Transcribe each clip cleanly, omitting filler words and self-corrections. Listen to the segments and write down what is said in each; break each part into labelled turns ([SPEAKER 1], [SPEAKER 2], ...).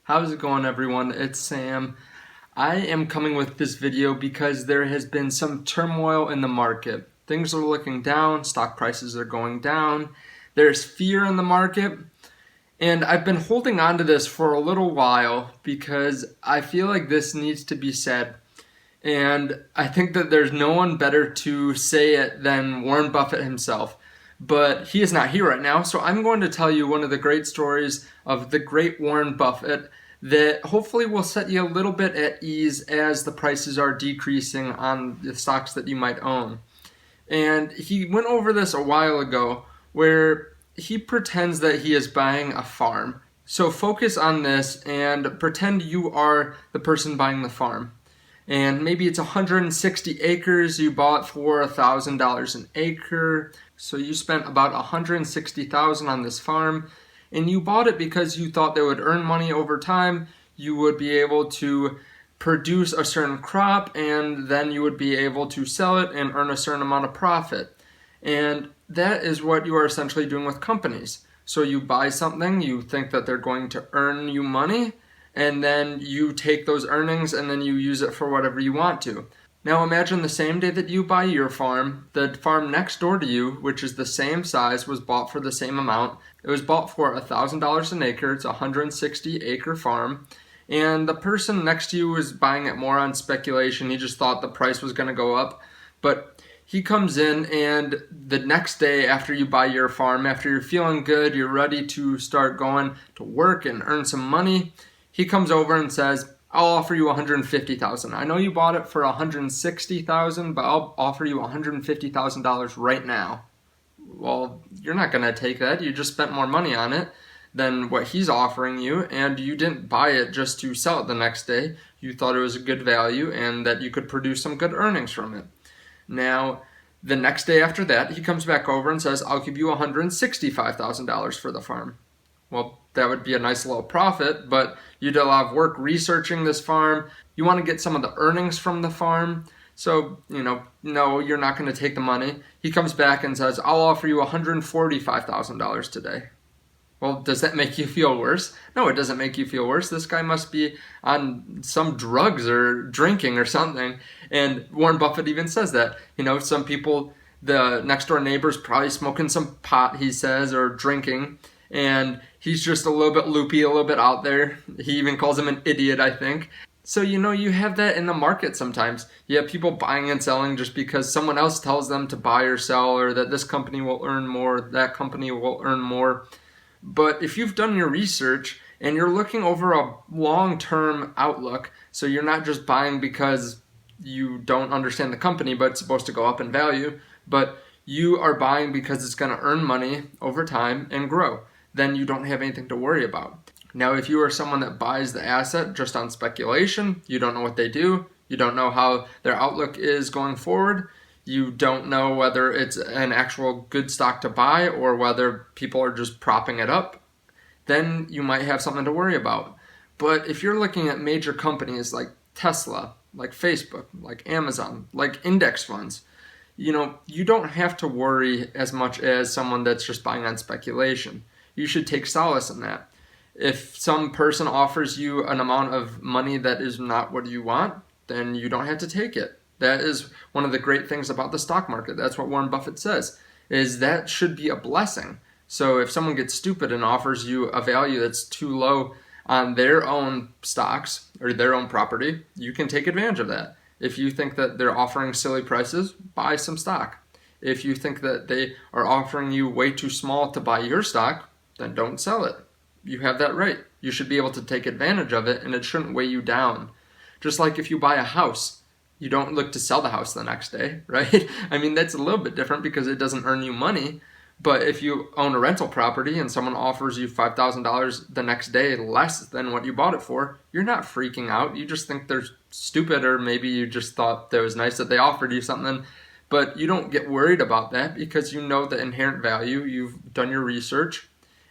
[SPEAKER 1] How's it going, everyone? It's Sam. I am coming with this video because there has been some turmoil in the market. Things are looking down, stock prices are going down, there's fear in the market, and I've been holding on to this for a little while because I feel like this needs to be said. And I think that there's no one better to say it than Warren Buffett himself. But he is not here right now, so I'm going to tell you one of the great stories of the great Warren Buffett that hopefully will set you a little bit at ease as the prices are decreasing on the stocks that you might own. And he went over this a while ago where he pretends that he is buying a farm. So focus on this and pretend you are the person buying the farm. And maybe it's 160 acres you bought for $1,000 an acre. So you spent about $160,000 on this farm, and you bought it because you thought they would earn money over time. You would be able to produce a certain crop, and then you would be able to sell it and earn a certain amount of profit. And that is what you are essentially doing with companies. So you buy something, you think that they're going to earn you money, and then you take those earnings and then you use it for whatever you want to. Now imagine the same day that you buy your farm, the farm next door to you, which is the same size, was bought for the same amount. It was bought for $1,000 an acre. It's a 160 acre farm. And the person next to you was buying it more on speculation. He just thought the price was going to go up. But he comes in, and the next day after you buy your farm, after you're feeling good, you're ready to start going to work and earn some money, he comes over and says, I'll offer you $150,000. I know you bought it for $160,000, but I'll offer you $150,000 right now. Well, you're not going to take that. You just spent more money on it than what he's offering you, and you didn't buy it just to sell it the next day. You thought it was a good value and that you could produce some good earnings from it. Now, the next day after that, he comes back over and says, I'll give you $165,000 for the farm. Well, that would be a nice little profit, but you did a lot of work researching this farm. You want to get some of the earnings from the farm. So, no, you're not going to take the money. He comes back and says, I'll offer you $145,000 today. Well, does that make you feel worse? No, it doesn't make you feel worse. This guy must be on some drugs or drinking or something. And Warren Buffett even says that. Some people, the next door neighbor's probably smoking some pot, he says, or drinking. And he's just a little bit loopy, a little bit out there. He even calls him an idiot, I think. So, you have that in the market sometimes. You have people buying and selling just because someone else tells them to buy or sell, or that this company will earn more, that company will earn more. But if you've done your research and you're looking over a long-term outlook, so you're not just buying because you don't understand the company, but it's supposed to go up in value, but you are buying because it's going to earn money over time and grow, then you don't have anything to worry about. Now, if you are someone that buys the asset just on speculation, you don't know what they do, you don't know how their outlook is going forward, you don't know whether it's an actual good stock to buy or whether people are just propping it up, then you might have something to worry about. But if you're looking at major companies like Tesla, like Facebook, like Amazon, like index funds, you don't have to worry as much as someone that's just buying on speculation. You should take solace in that. If some person offers you an amount of money that is not what you want, then you don't have to take it. That is one of the great things about the stock market. That's what Warren Buffett says, is that should be a blessing. So if someone gets stupid and offers you a value that's too low on their own stocks or their own property, you can take advantage of that. If you think that they're offering silly prices, buy some stock. If you think that they are offering you way too small to buy your stock, then don't sell it. You have that right. You should be able to take advantage of it, and it shouldn't weigh you down. Just like if you buy a house, you don't look to sell the house the next day, right? I mean, that's a little bit different because it doesn't earn you money. But if you own a rental property and someone offers you $5,000 the next day less than what you bought it for, you're not freaking out. You just think they're stupid, or maybe you just thought that it was nice that they offered you something. But you don't get worried about that because you know the inherent value. You've done your research,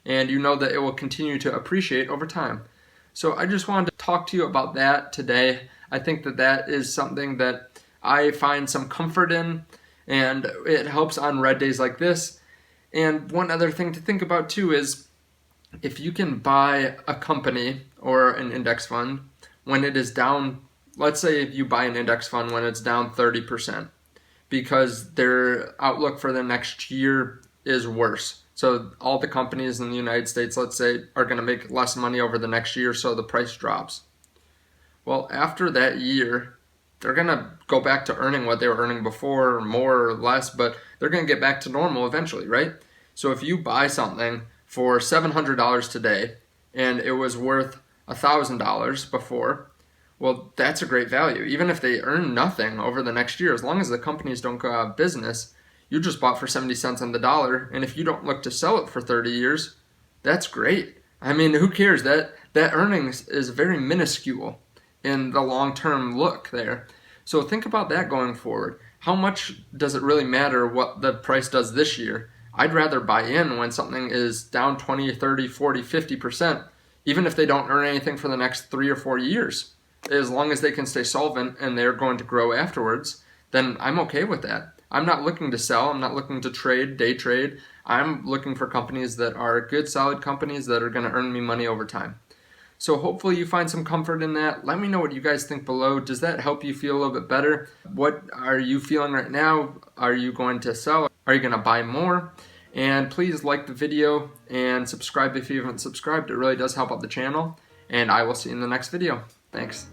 [SPEAKER 1] and you know that it will continue to appreciate over time. So I just wanted to talk to you about that today. I think that that is something that I find some comfort in, and it helps on red days like this. And one other thing to think about too is if you can buy a company or an index fund when it is down. Let's say if you buy an index fund when it's down 30% because their outlook for the next year is worse. So all the companies in the United States, let's say, are going to make less money over the next year, so the price drops. Well, after that year, they're going to go back to earning what they were earning before, more or less, but they're going to get back to normal eventually, right? So if you buy something for $700 today and it was worth $1,000 before, well, that's a great value. Even if they earn nothing over the next year, as long as the companies don't go out of business, you just bought for 70 cents on the dollar, and if you don't look to sell it for 30 years, that's great. I mean, who cares? That earnings is very minuscule in the long-term look there. So think about that going forward. How much does it really matter what the price does this year? I'd rather buy in when something is down 20, 30, 40, 50%, even if they don't earn anything for the next 3 or 4 years. As long as they can stay solvent and they're going to grow afterwards, then I'm okay with that. I'm not looking to sell. I'm not looking to trade, day trade. I'm looking for companies that are good, solid companies that are going to earn me money over time. So hopefully you find some comfort in that. Let me know what you guys think below. Does that help you feel a little bit better? What are you feeling right now? Are you going to sell? Are you going to buy more? And please like the video and subscribe if you haven't subscribed. It really does help out the channel. And I will see you in the next video. Thanks.